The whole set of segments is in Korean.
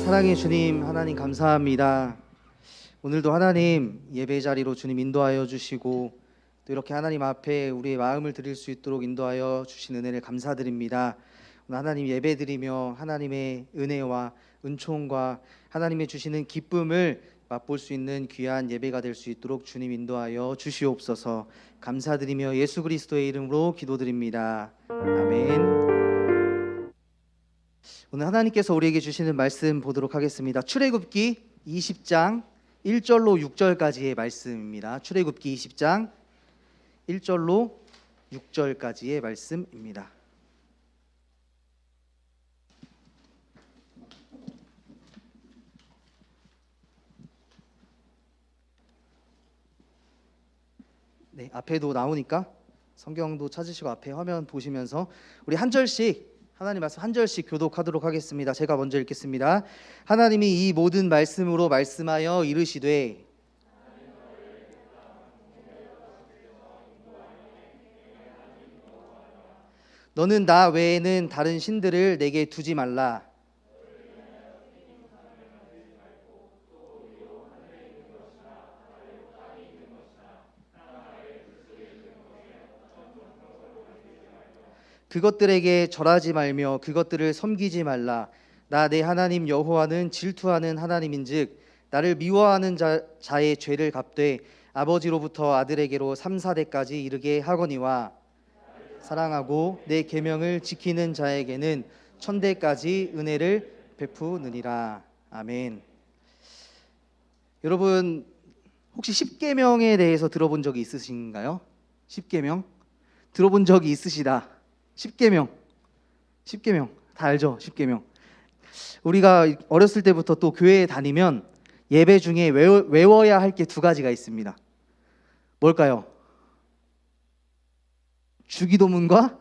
사랑의 주님, 하나님 감사합니다. 오늘도 하나님 예배 자리로 주님 인도하여 주시고 또 이렇게 하나님 앞에 우리의 마음을 드릴 수 있도록 인도하여 주신 은혜를 감사드립니다. 오늘 하나님 예배드리며 하나님의 은혜와 은총과 하나님의 주시는 기쁨을 맛볼 수 있는 귀한 예배가 될 수 있도록 주님 인도하여 주시옵소서. 감사드리며 예수 그리스도의 이름으로 기도드립니다. 아멘. 오늘 하나님께서 우리에게 주시는 말씀 보도록 하겠습니다. 출애굽기 20장 1절로 6절까지의 말씀입니다. 출애굽기 20장 1절로 6절까지의 말씀입니다. 네, 앞에도 나오니까 성경도 찾으시고 앞에 화면 보시면서 우리 한 절씩 하나님 말씀 한 절씩 교독하도록 하겠습니다. 제가 먼저 읽겠습니다. 하나님이 이 모든 말씀으로 말씀하여 이르시되 너는 나 외에는 다른 신들을 내게 두지 말라. 그것들에게 절하지 말며 그것들을 섬기지 말라. 나 내 하나님 여호와는 질투하는 하나님인즉 나를 미워하는 자의 죄를 갚되 아버지로부터 아들에게로 3, 4대까지 이르게 하거니와 사랑하고 내 계명을 지키는 자에게는 1000대까지 은혜를 베푸느니라. 아멘. 여러분 혹시 십계명에 대해서 들어본 적이 있으신가요? 십계명 들어본 적이 있으시다. 십계명 다 알죠? 십계명. 우리가 어렸을 때부터 또 교회에 다니면 예배 중에 외워야 할 게 두 가지가 있습니다. 뭘까요? 주기도문과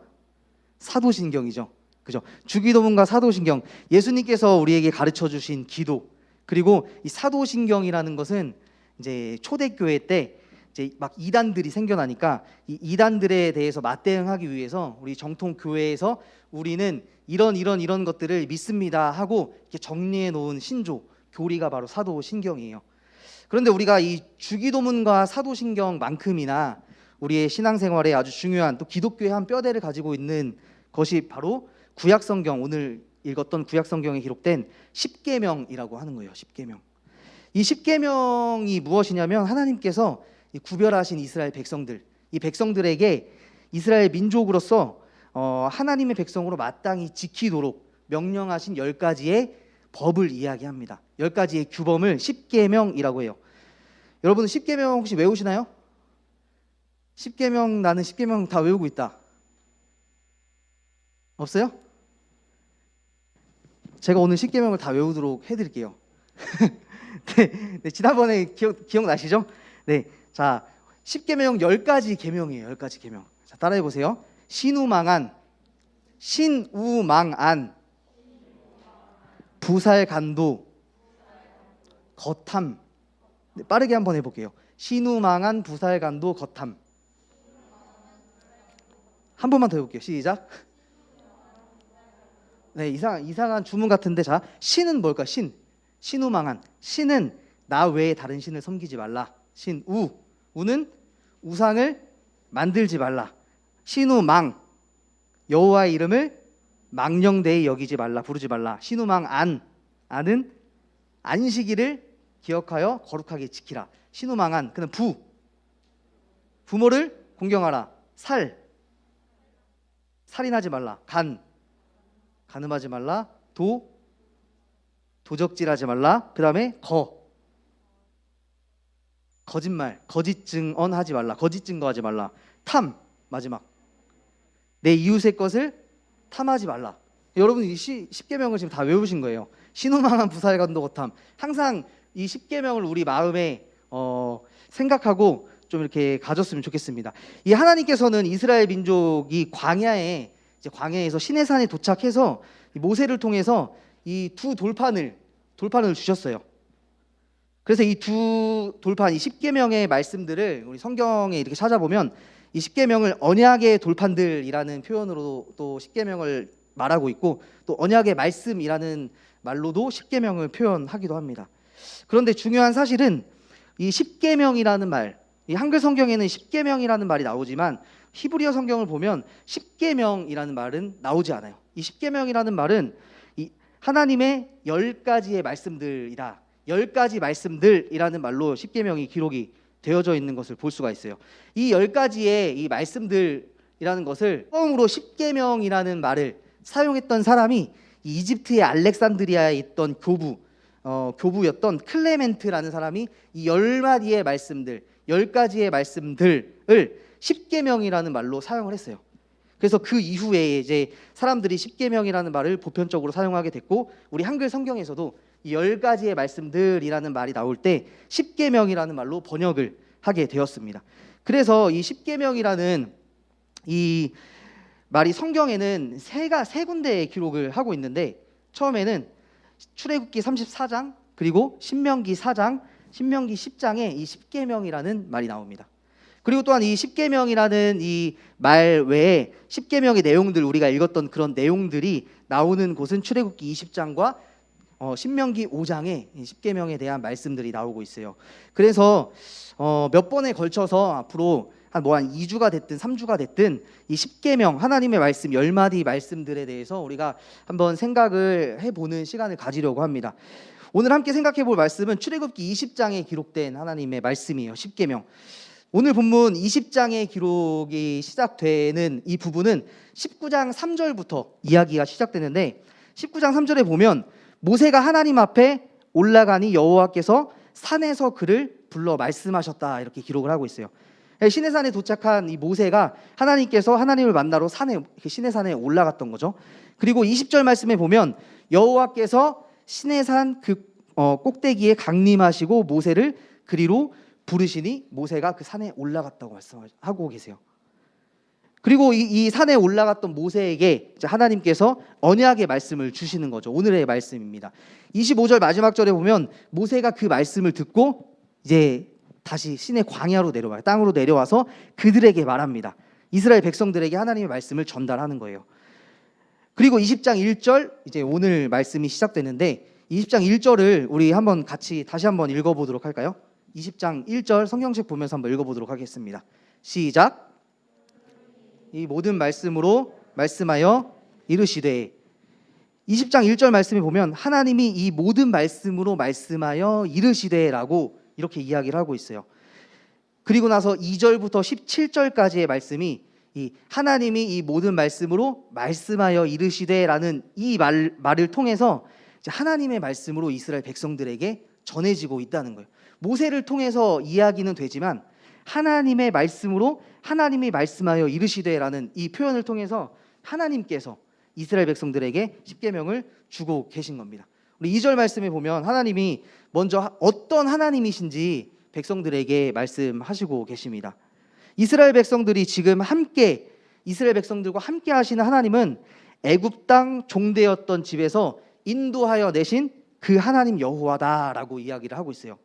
사도신경이죠. 그죠? 주기도문과 사도신경, 예수님께서 우리에게 가르쳐 주신 기도, 그리고 이 사도신경이라는 것은 이제 초대교회 때 이제 막 이단들이 생겨나니까 이 이단들에 대해서 맞대응하기 위해서 우리 정통 교회에서 우리는 이런 것들을 믿습니다 하고 이렇게 정리해 놓은 신조 교리가 바로 사도신경이에요. 그런데 우리가 이 주기도문과 사도신경만큼이나 우리의 신앙생활에 아주 중요한 또 기독교의 한 뼈대를 가지고 있는 것이 바로 구약성경, 오늘 읽었던 구약성경에 기록된 십계명이라고 하는 거예요. 십계명. 이 십계명이 무엇이냐면 하나님께서 구별하신 이스라엘 백성들, 이 백성들에게 이스라엘 민족으로서 하나님의 백성으로 마땅히 지키도록 명령하신 10가지의 법을 이야기합니다. 10가지의 규범을 십계명이라고 해요. 여러분 십계명 혹시 외우시나요? 십계명, 나는 십계명 다 외우고 있다. 없어요? 제가 오늘 십계명을 다 외우도록 해드릴게요. 네, 지난번에 기억나시죠? 네, 자, 십계명 10가지 계명이에요. 10가지 계명. 자, 따라해 보세요. 신우망한, 부살간도, 거탐. 네, 빠르게 한번 해볼게요. 신우망한, 부살간도, 거탐. 한 번만 더 해볼게요. 시작. 네, 이상한 주문 같은데, 자, 신은 뭘까? 신우망한. 신은 나 외에 다른 신을 섬기지 말라. 우는 우상을 만들지 말라. 신우망, 여호와의 이름을 망령되이 여기지 말라, 부르지 말라. 신우망 안은 안식일을 기억하여 거룩하게 지키라. 신우망한, 그는 부모를 공경하라. 살인하지 말라. 간음하지 말라. 도적질하지 말라. 그 다음에 거짓말, 거짓 증언하지 말라. 거짓 증거하지 말라. 마지막 내 이웃의 것을 탐하지 말라. 여러분 이 십계명을 지금 다 외우신 거예요. 신우망한, 부살간도, 거탐. 항상 이 십계명을 우리 마음에 생각하고 좀 이렇게 가졌으면 좋겠습니다. 이 하나님께서는 이스라엘 민족이 광야에서 시내산에 도착해서 모세를 통해서 이 두 돌판을 주셨어요. 그래서 이 두 돌판, 이 십계명의 말씀들을 우리 성경에 이렇게 찾아보면 이 십계명을 언약의 돌판들이라는 표현으로 또 십계명을 말하고 있고, 또 언약의 말씀이라는 말로도 십계명을 표현하기도 합니다. 그런데 중요한 사실은 이 십계명이라는 말, 이 한글 성경에는 십계명이라는 말이 나오지만 히브리어 성경을 보면 십계명이라는 말은 나오지 않아요. 이 십계명이라는 말은 이 하나님의 10가지의 말씀들이다. 10가지 말씀들이라는 말로 십계명이 기록이 되어져 있는 것을 볼 수가 있어요. 이 10가지의 이 말씀들이라는 것을 처음으로 십계명이라는 말을 사용했던 사람이 이집트의 알렉산드리아에 있던 교부였던 클레멘트라는 사람이 이 10마디의 말씀들, 10가지의 말씀들을 십계명이라는 말로 사용을 했어요. 그래서 그 이후에 이제 사람들이 십계명이라는 말을 보편적으로 사용하게 됐고, 우리 한글 성경에서도 이 10가지의 말씀들이라는 말이 나올 때 십계명이라는 말로 번역을 하게 되었습니다. 그래서 이 십계명이라는 이 말이 성경에는 세 군데에 기록을 하고 있는데, 처음에는 출애굽기 34장, 그리고 신명기 4장, 신명기 10장에 이 십계명이라는 말이 나옵니다. 그리고 또한 이 십계명이라는 이 말 외에 십계명의 내용들, 우리가 읽었던 그런 내용들이 나오는 곳은 출애굽기 20장과 신명기 5장에 십계명에 대한 말씀들이 나오고 있어요. 그래서 몇 번에 걸쳐서 앞으로 한 2주가 됐든 3주가 됐든 이 십계명, 하나님의 말씀 10마디 말씀들에 대해서 우리가 한번 생각을 해보는 시간을 가지려고 합니다. 오늘 함께 생각해 볼 말씀은 출애굽기 20장에 기록된 하나님의 말씀이에요. 십계명. 오늘 본문 20장의 기록이 시작되는 이 부분은 19장 3절부터 이야기가 시작되는데, 19장 3절에 보면 모세가 하나님 앞에 올라가니 여호와께서 산에서 그를 불러 말씀하셨다, 이렇게 기록을 하고 있어요. 시내산에 도착한 이 모세가 하나님께서 하나님을 만나러 시내산에 올라갔던 거죠. 그리고 20절 말씀에 보면 여호와께서 시내산 그 꼭대기에 강림하시고 모세를 그리로 부르시니 모세가 그 산에 올라갔다고 말씀하고 계세요. 그리고 이 산에 올라갔던 모세에게 이제 하나님께서 언약의 말씀을 주시는 거죠. 오늘의 말씀입니다. 25절 마지막 절에 보면 모세가 그 말씀을 듣고 이제 다시 시내 광야로 내려와요. 땅으로 내려와서 그들에게 말합니다. 이스라엘 백성들에게 하나님의 말씀을 전달하는 거예요. 그리고 20장 1절, 이제 오늘 말씀이 시작되는데 20장 1절을 우리 한번 같이 다시 한번 읽어보도록 할까요? 20장 1절 성경책 보면서 한번 읽어보도록 하겠습니다. 시작. 이 모든 말씀으로 말씀하여 이르시되, 20장 1절 말씀에 보면 하나님이 이 모든 말씀으로 말씀하여 이르시되라고 이렇게 이야기를 하고 있어요. 그리고 나서 2절부터 17절까지의 말씀이 이 하나님이 이 모든 말씀으로 말씀하여 이르시되라는 이 말을 통해서 이제 하나님의 말씀으로 이스라엘 백성들에게 전해지고 있다는 거예요. 모세를 통해서 이야기는 되지만 하나님의 말씀으로 하나님이 말씀하여 이르시되라는 이 표현을 통해서 하나님께서 이스라엘 백성들에게 십계명을 주고 계신 겁니다. 우리 2절 말씀에 보면 하나님이 먼저 어떤 하나님이신지 백성들에게 말씀하시고 계십니다. 이스라엘 백성들이 지금 함께, 이스라엘 백성들과 함께 하시는 하나님은 애굽 땅 종되었던 집에서 인도하여 내신 그 하나님 여호와다라고 이야기를 하고 있어요.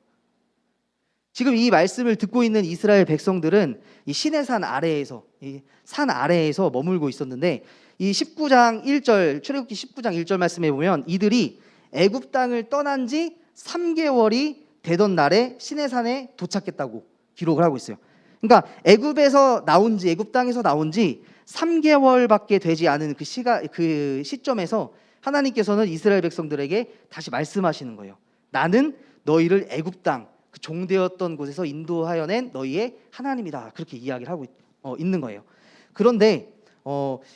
지금 이 말씀을 듣고 있는 이스라엘 백성들은 이 시내산 아래에서, 이 산 아래에서 머물고 있었는데, 이 19장 1절, 출애굽기 19장 1절 말씀에 보면 이들이 애굽 땅을 떠난 지 3개월이 되던 날에 시내산에 도착했다고 기록을 하고 있어요. 그러니까 애굽에서 나온 지, 애굽 땅에서 나온 지 3개월밖에 되지 않은 그 시점에서 하나님께서는 이스라엘 백성들에게 다시 말씀하시는 거예요. 나는 너희를 애굽 땅, 그 종되었던 곳에서 인도하여 낸 너희의 하나님이다. 그렇게 이야기를 하고 있는 거예요. 그런데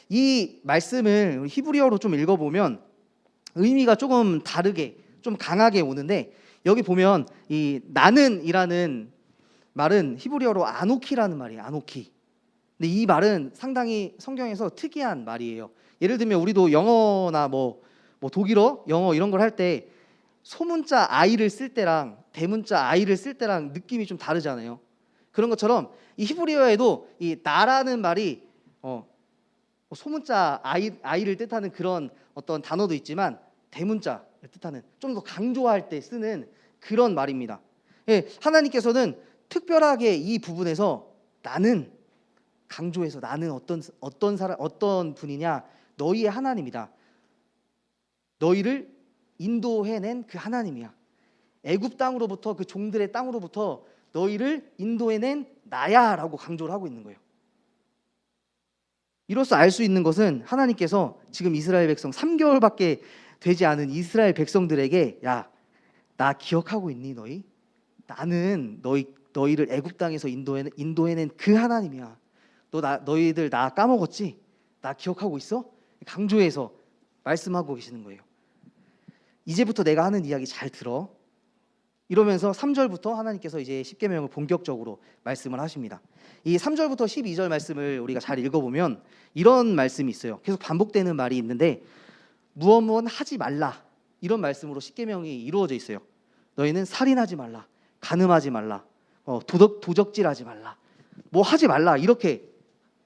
이 말씀을 히브리어로 좀 읽어보면 의미가 조금 다르게, 좀 강하게 오는데, 여기 보면 이 나는이라는 말은 히브리어로 아노키라는 말이에요. 아노키. 근데 이 말은 상당히 성경에서 특이한 말이에요. 예를 들면 우리도 영어나 뭐 독일어, 영어 이런 걸 할 때 소문자 I를 쓸 때랑 대문자 I를 쓸 때랑 느낌이 좀 다르잖아요. 그런 것처럼 이 히브리어에도 이 나라는 말이 소문자 I를 뜻하는 그런 어떤 단어도 있지만 대문자를 뜻하는, 좀 더 강조할 때 쓰는 그런 말입니다. 예, 하나님께서는 특별하게 이 부분에서 나는 강조해서, 나는 어떤 분이냐, 너희의 하나님이다. 너희를 인도해낸 그 하나님이야. 애굽 땅으로부터, 그 종들의 땅으로부터 너희를 인도해낸 나야라고 강조를 하고 있는 거예요. 이로써 알 수 있는 것은 하나님께서 지금 이스라엘 백성 3개월밖에 되지 않은 이스라엘 백성들에게 야, 나 기억하고 있니 너희? 나는 너희를 애굽 땅에서 인도해낸 그 하나님이야. 너희들 나 까먹었지? 나 기억하고 있어? 강조해서 말씀하고 계시는 거예요. 이제부터 내가 하는 이야기 잘 들어. 이러면서 3절부터 하나님께서 이제 십계명을 본격적으로 말씀을 하십니다. 이 3절부터 12절 말씀을 우리가 잘 읽어보면 이런 말씀이 있어요. 계속 반복되는 말이 있는데 무엇 하지 말라, 이런 말씀으로 십계명이 이루어져 있어요. 너희는 살인하지 말라, 간음하지 말라, 도적질하지 말라, 뭐 하지 말라, 이렇게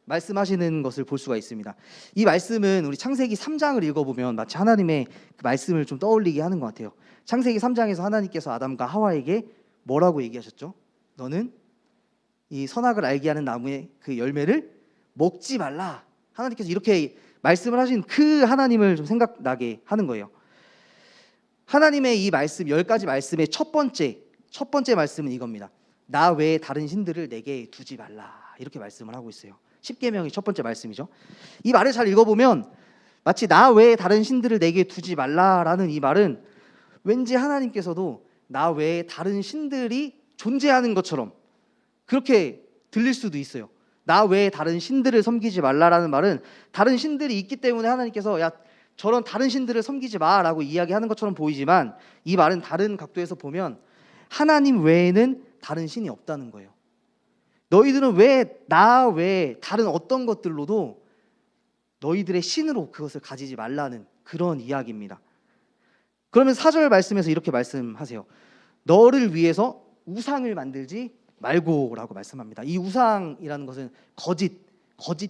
말씀하시는 것을 볼 수가 있습니다. 이 말씀은 우리 창세기 3장을 읽어보면 마치 하나님의 그 말씀을 좀 떠올리게 하는 것 같아요. 창세기 3장에서 하나님께서 아담과 하와에게 뭐라고 얘기하셨죠? 너는 이 선악을 알게 하는 나무의 그 열매를 먹지 말라. 하나님께서 이렇게 말씀을 하신 그 하나님을 좀 생각나게 하는 거예요. 하나님의 이 말씀 10가지 말씀의 첫 번째 말씀은 이겁니다. 나 외에 다른 신들을 내게 두지 말라, 이렇게 말씀을 하고 있어요. 십계명이 첫 번째 말씀이죠. 이 말을 잘 읽어보면 마치 나 외에 다른 신들을 내게 두지 말라라는 이 말은 왠지 하나님께서도 나 외에 다른 신들이 존재하는 것처럼 그렇게 들릴 수도 있어요. 나 외에 다른 신들을 섬기지 말라라는 말은 다른 신들이 있기 때문에 하나님께서 야, 저런 다른 신들을 섬기지 마라고 이야기하는 것처럼 보이지만 이 말은 다른 각도에서 보면 하나님 외에는 다른 신이 없다는 거예요. 너희들은 왜 나 외에 다른 어떤 것들로도 너희들의 신으로 그것을 가지지 말라는 그런 이야기입니다. 그러면 4절 말씀에서 이렇게 말씀하세요. 너를 위해서 우상을 만들지 말고라고 말씀합니다. 이 우상이라는 것은 거짓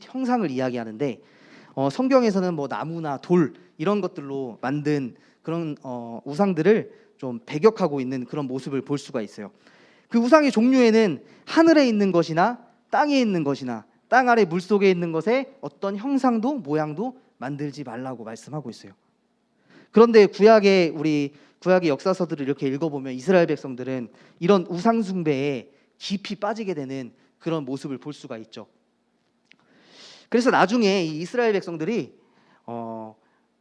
형상을 이야기하는데 성경에서는 뭐 나무나 돌 이런 것들로 만든 그런 우상들을 좀 배격하고 있는 그런 모습을 볼 수가 있어요. 그 우상의 종류에는 하늘에 있는 것이나 땅에 있는 것이나 땅 아래 물속에 있는 것에 어떤 형상도 모양도 만들지 말라고 말씀하고 있어요. 그런데 구약의 역사서들을 이렇게 읽어보면 이스라엘 백성들은 이런 우상 숭배에 깊이 빠지게 되는 그런 모습을 볼 수가 있죠. 그래서 나중에 이 이스라엘 백성들이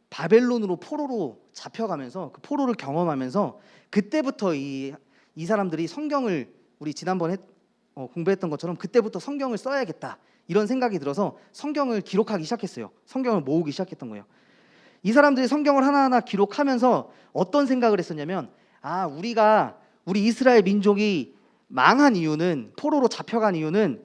바벨론으로 포로로 잡혀가면서 그 포로를 경험하면서 그때부터 이 사람들이 성경을 우리 지난번에 공부했던 것처럼 그때부터 성경을 써야겠다 이런 생각이 들어서 성경을 기록하기 시작했어요. 성경을 모으기 시작했던 거예요. 이 사람들이 성경을 하나하나 기록하면서 어떤 생각을 했었냐면 우리 이스라엘 민족이 망한 이유는, 포로로 잡혀간 이유는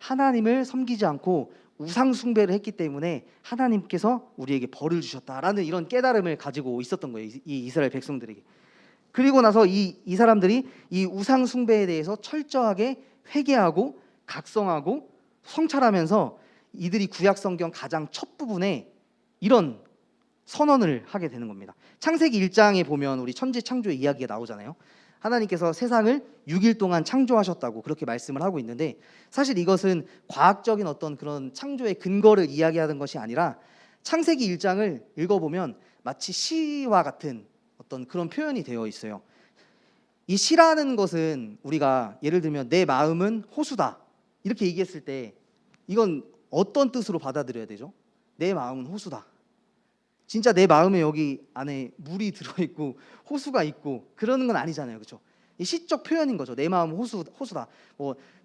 하나님을 섬기지 않고 우상 숭배를 했기 때문에 하나님께서 우리에게 벌을 주셨다라는 이런 깨달음을 가지고 있었던 거예요. 이 이스라엘 백성들에게. 그리고 나서 이 사람들이 이 우상 숭배에 대해서 철저하게 회개하고 각성하고 성찰하면서 이들이 구약 성경 가장 첫 부분에 이런 선언을 하게 되는 겁니다. 창세기 1장에 보면 우리 천지 창조의 이야기가 나오잖아요. 하나님께서 세상을 6일 동안 창조하셨다고 그렇게 말씀을 하고 있는데 사실 이것은 과학적인 어떤 그런 창조의 근거를 이야기하는 것이 아니라 창세기 1장을 읽어보면 마치 시와 같은 어떤 그런 표현이 되어 있어요. 이 시라는 것은 우리가 예를 들면 내 마음은 호수다 이렇게 얘기했을 때 이건 어떤 뜻으로 받아들여야 되죠? 내 마음은 호수다. 진짜 내 마음에 여기 안에 물이 들어있고 호수가 있고 그러는 건 아니잖아요, 그렇죠? 이 시적 표현인 거죠. 내 마음은 호수다.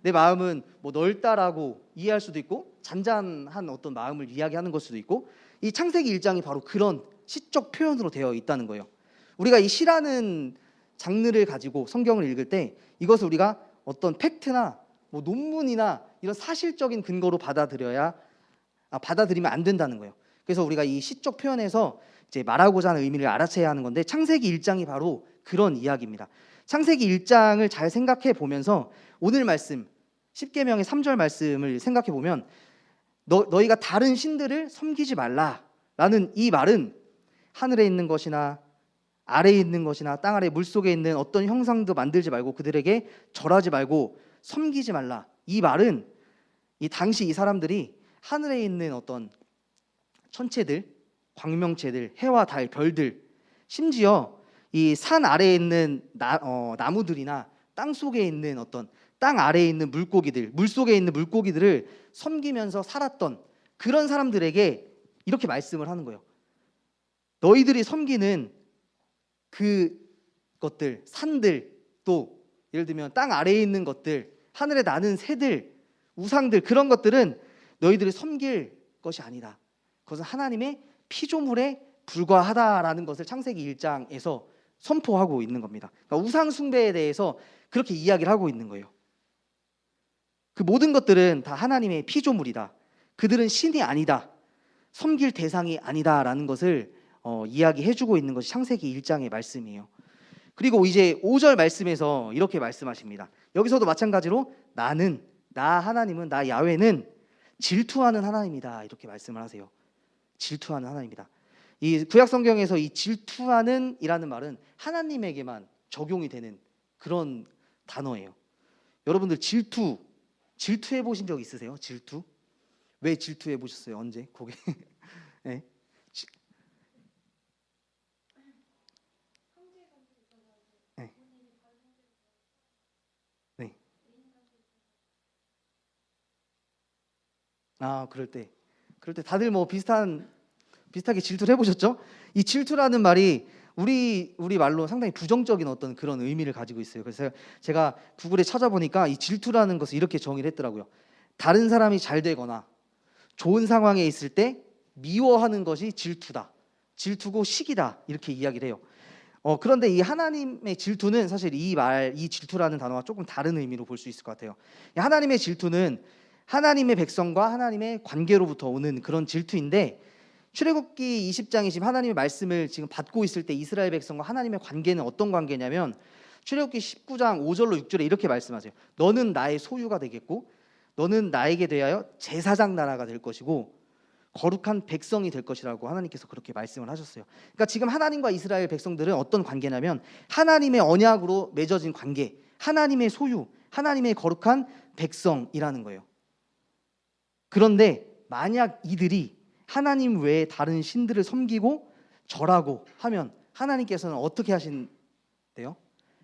내 마음은 넓다라고 이해할 수도 있고 잔잔한 어떤 마음을 이야기하는 걸 수도 있고 이 창세기 1장이 바로 그런 시적 표현으로 되어 있다는 거예요. 우리가 이 시라는 장르를 가지고 성경을 읽을 때 이것을 우리가 어떤 팩트나 논문이나 이런 사실적인 근거로 받아들이면 안 된다는 거예요. 그래서 우리가 이 시적 표현에서 이제 말하고자 하는 의미를 알아채야 하는 건데 창세기 1장이 바로 그런 이야기입니다. 창세기 1장을 잘 생각해 보면서 오늘 말씀 십계명의 3절 말씀을 생각해 보면 너희가 다른 신들을 섬기지 말라라는 이 말은 하늘에 있는 것이나 아래에 있는 것이나 땅 아래 물속에 있는 어떤 형상도 만들지 말고 그들에게 절하지 말고 섬기지 말라. 이 말은 이 당시 이 사람들이 하늘에 있는 어떤 천체들, 광명체들, 해와 달, 별들 심지어 이 산 아래에 있는 나무들이나 땅 속에 있는 어떤 땅 아래에 있는 물고기들, 물 속에 있는 물고기들을 섬기면서 살았던 그런 사람들에게 이렇게 말씀을 하는 거예요. 너희들이 섬기는 그것들, 산들, 또 예를 들면 땅 아래에 있는 것들, 하늘에 나는 새들, 우상들, 그런 것들은 너희들이 섬길 것이 아니다. 그것은 하나님의 피조물에 불과하다라는 것을 창세기 1장에서 선포하고 있는 겁니다. 그러니까 우상 숭배에 대해서 그렇게 이야기를 하고 있는 거예요. 그 모든 것들은 다 하나님의 피조물이다. 그들은 신이 아니다. 섬길 대상이 아니다라는 것을 이야기해주고 있는 것이 창세기 1장의 말씀이에요. 그리고 이제 5절 말씀에서 이렇게 말씀하십니다. 여기서도 마찬가지로 나 하나님은, 나 야훼는 질투하는 하나님이다, 이렇게 말씀을 하세요. 질투하는 하나님이다. 이 구약 성경에서 이 질투하는 이라는 말은 하나님에게만 적용이 되는 그런 단어예요. 여러분들 질투해 보신 적 있으세요? 질투? 왜 질투해 보셨어요? 언제? 거기 네. 네. 네. 그럴 때 다들 뭐 비슷하게 질투를 해보셨죠? 이 질투라는 말이 우리 말로 상당히 부정적인 어떤 그런 의미를 가지고 있어요. 그래서 제가 구글에 찾아보니까 이 질투라는 것을 이렇게 정의를 했더라고요. 다른 사람이 잘 되거나 좋은 상황에 있을 때 미워하는 것이 질투다. 질투고 시기다. 이렇게 이야기를 해요. 그런데 이 하나님의 질투는 사실 이 질투라는 단어와 조금 다른 의미로 볼 수 있을 것 같아요. 하나님의 질투는 하나님의 백성과 하나님의 관계로부터 오는 그런 질투인데, 출애굽기 20장에 지금 하나님의 말씀을 지금 받고 있을 때 이스라엘 백성과 하나님의 관계는 어떤 관계냐면, 출애굽기 19장 5절로 6절에 이렇게 말씀하세요. 너는 나의 소유가 되겠고 너는 나에게 대하여 제사장 나라가 될 것이고 거룩한 백성이 될 것이라고 하나님께서 그렇게 말씀을 하셨어요. 그러니까 지금 하나님과 이스라엘 백성들은 어떤 관계냐면 하나님의 언약으로 맺어진 관계, 하나님의 소유, 하나님의 거룩한 백성이라는 거예요. 그런데 만약 이들이 하나님 외에 다른 신들을 섬기고 절하고 하면 하나님께서는 어떻게 하신대요?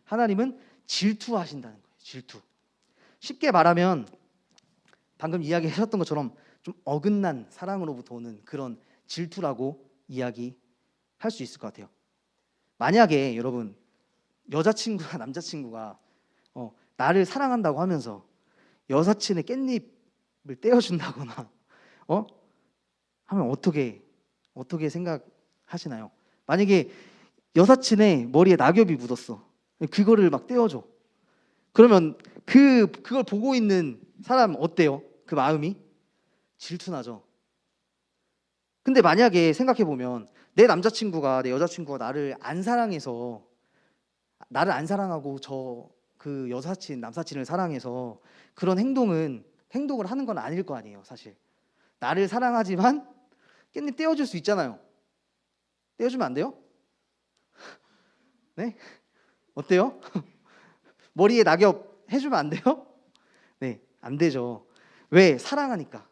하나님은 질투하신다는 거예요. 질투. 쉽게 말하면 방금 이야기하셨던 것처럼 좀 어긋난 사랑으로부터 오는 그런 질투라고 이야기할 수 있을 것 같아요. 만약에 여러분 여자친구나 남자친구가 나를 사랑한다고 하면서 여사친의 깻잎을 떼어준다거나 하면 어떻게 생각하시나요? 만약에 여사친의 머리에 낙엽이 묻었어. 그거를 막 떼어줘. 그러면 그걸 보고 있는 사람 어때요? 그 마음이 질투나죠. 근데 만약에 생각해보면 내 남자친구가, 내 여자친구가 나를 안 사랑해서, 나를 안 사랑하고 그 여사친, 남사친을 사랑해서 그런 행동을 하는 건 아닐 거 아니에요. 사실 나를 사랑하지만 깻잎 떼어줄 수 있잖아요. 떼어주면 안 돼요? 네? 어때요? 머리에 낙엽 해주면 안 돼요? 네, 안 되죠. 왜? 사랑하니까.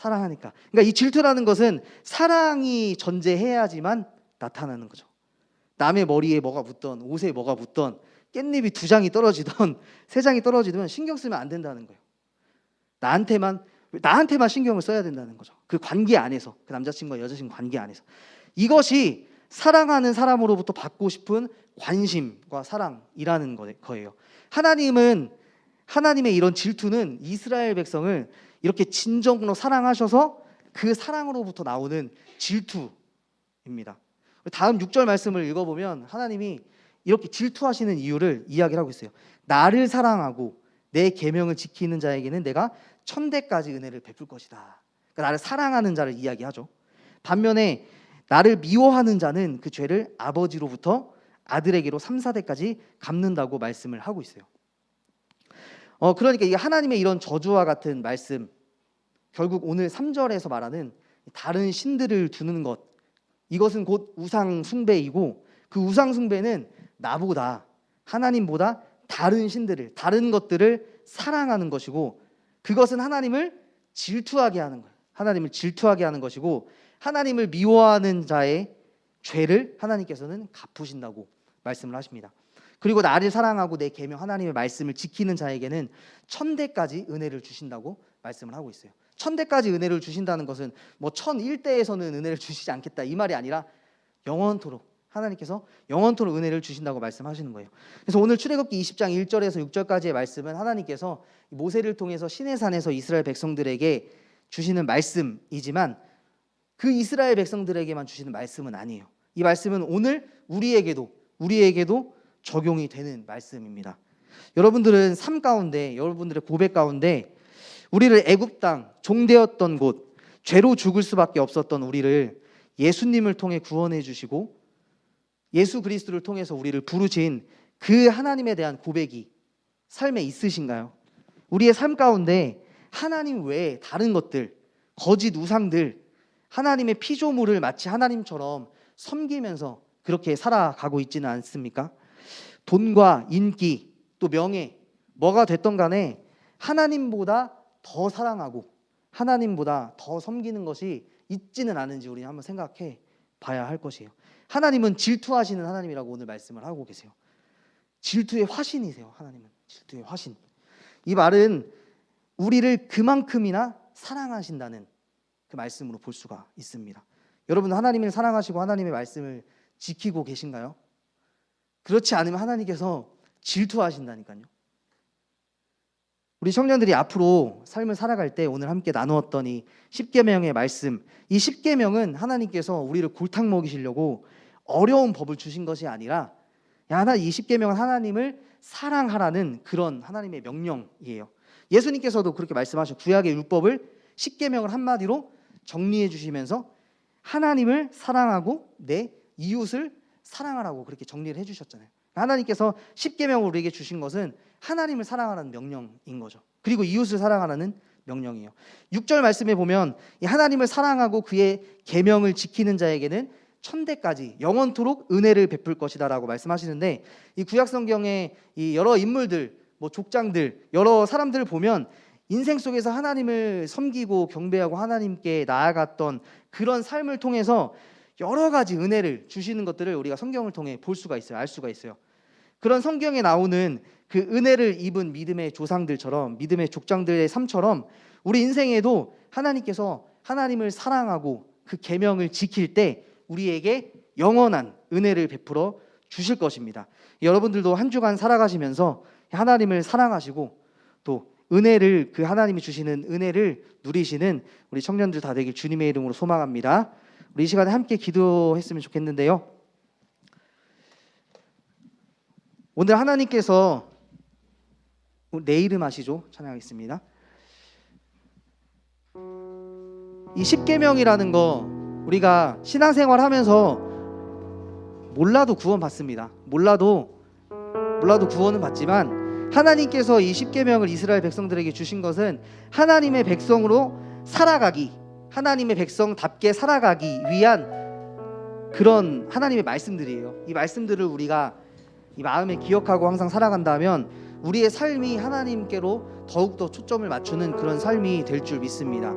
그러니까 이 질투라는 것은 사랑이 존재해야지만 나타나는 거죠. 남의 머리에 뭐가 묻던, 옷에 뭐가 묻던, 깻잎이 2장이 떨어지던 3장이 떨어지면 신경 쓰면 안 된다는 거예요. 나한테만 신경을 써야 된다는 거죠. 그 관계 안에서, 그 남자친구와 여자친구 관계 안에서. 이것이 사랑하는 사람으로부터 받고 싶은 관심과 사랑이라는 거예요. 하나님의 이런 질투는 이스라엘 백성을 이렇게 진정으로 사랑하셔서 그 사랑으로부터 나오는 질투입니다. 다음 6절 말씀을 읽어보면 하나님이 이렇게 질투하시는 이유를 이야기를 하고 있어요. 나를 사랑하고 내 계명을 지키는 자에게는 내가 1000대까지 은혜를 베풀 것이다. 그러니까 나를 사랑하는 자를 이야기하죠. 반면에 나를 미워하는 자는 그 죄를 아버지로부터 아들에게로 3, 4대까지 갚는다고 말씀을 하고 있어요. 그러니까 이게 하나님의 이런 저주와 같은 말씀, 결국 오늘 3절에서 말하는 다른 신들을 두는 것, 이것은 곧 우상 숭배이고, 그 우상 숭배는 나보다, 하나님보다 다른 신들을, 다른 것들을 사랑하는 것이고, 그것은 하나님을 질투하게 하는 거예요. 하나님을 질투하게 하는 것이고, 하나님을 미워하는 자의 죄를 하나님께서는 갚으신다고 말씀을 하십니다. 그리고 나를 사랑하고 내 계명 하나님의 말씀을 지키는 자에게는 천대까지 은혜를 주신다고 말씀을 하고 있어요. 천대까지 은혜를 주신다는 것은 뭐 1001대에서는 은혜를 주시지 않겠다 이 말이 아니라 영원토록 하나님께서 영원토록 은혜를 주신다고 말씀하시는 거예요. 그래서 오늘 출애굽기 20장 1절에서 6절까지의 말씀은 하나님께서 모세를 통해서 시내산에서 이스라엘 백성들에게 주시는 말씀이지만 그 이스라엘 백성들에게만 주시는 말씀은 아니에요. 이 말씀은 오늘 우리에게도 적용이 되는 말씀입니다. 여러분들은 삶 가운데, 여러분들의 고백 가운데 우리를 애굽 땅, 종되었던 곳, 죄로 죽을 수밖에 없었던 우리를 예수님을 통해 구원해 주시고 예수 그리스도를 통해서 우리를 부르신 그 하나님에 대한 고백이 삶에 있으신가요? 우리의 삶 가운데 하나님 외에 다른 것들, 거짓 우상들, 하나님의 피조물을 마치 하나님처럼 섬기면서 그렇게 살아가고 있지는 않습니까? 돈과 인기, 또 명예, 뭐가 됐던 간에 하나님보다 더 사랑하고 하나님보다 더 섬기는 것이 있지는 않은지 우리 한번 생각해 봐야 할 것이에요. 하나님은 질투하시는 하나님이라고 오늘 말씀을 하고 계세요. 질투의 화신이세요. 하나님은 질투의 화신. 이 말은 우리를 그만큼이나 사랑하신다는 그 말씀으로 볼 수가 있습니다. 여러분 하나님을 사랑하시고 하나님의 말씀을 지키고 계신가요? 그렇지 않으면 하나님께서 질투하신다니까요. 우리 청년들이 앞으로 삶을 살아갈 때 오늘 함께 나누었던 이 십계명의 말씀, 이 십계명은 하나님께서 우리를 골탕 먹이시려고 어려운 법을 주신 것이 아니라 이 십계명은 하나님을 사랑하라는 그런 하나님의 명령이에요. 예수님께서도 그렇게 말씀하셔. 구약의 율법을 십계명을 한마디로 정리해 주시면서 하나님을 사랑하고 내 이웃을 사랑하라고 그렇게 정리를 해주셨잖아요. 하나님께서 십계명을 우리에게 주신 것은 하나님을 사랑하라는 명령인 거죠. 그리고 이웃을 사랑하라는 명령이에요. 6절 말씀에 보면 하나님을 사랑하고 그의 계명을 지키는 자에게는 천대까지 영원토록 은혜를 베풀 것이다라고 말씀하시는데, 이 구약 성경의 이 여러 인물들, 뭐 족장들, 여러 사람들을 보면 인생 속에서 하나님을 섬기고 경배하고 하나님께 나아갔던 그런 삶을 통해서 여러 가지 은혜를 주시는 것들을 우리가 성경을 통해 볼 수가 있어요. 알 수가 있어요. 그런 성경에 나오는 그 은혜를 입은 믿음의 조상들처럼, 믿음의 족장들의 삶처럼 우리 인생에도 하나님께서 하나님을 사랑하고 그 계명을 지킬 때 우리에게 영원한 은혜를 베풀어 주실 것입니다. 여러분들도 한 주간 살아가시면서 하나님을 사랑하시고 또 은혜를, 그 하나님이 주시는 은혜를 누리시는 우리 청년들 다 되길 주님의 이름으로 소망합니다. 우리 이 시간에 함께 기도했으면 좋겠는데요. 오늘 하나님께서 내 이름 아시죠? 찬양하겠습니다. 이 십계명이라는 거 우리가 신앙생활 하면서 몰라도 구원 받습니다. 몰라도 구원은 받지만 하나님께서 이 십계명을 이스라엘 백성들에게 주신 것은 하나님의 백성으로 살아가기, 하나님의 백성답게 살아가기 위한 그런 하나님의 말씀들이에요. 이 말씀들을 우리가 이 마음에 기억하고 항상 살아간다면 우리의 삶이 하나님께로 더욱더 초점을 맞추는 그런 삶이 될 줄 믿습니다.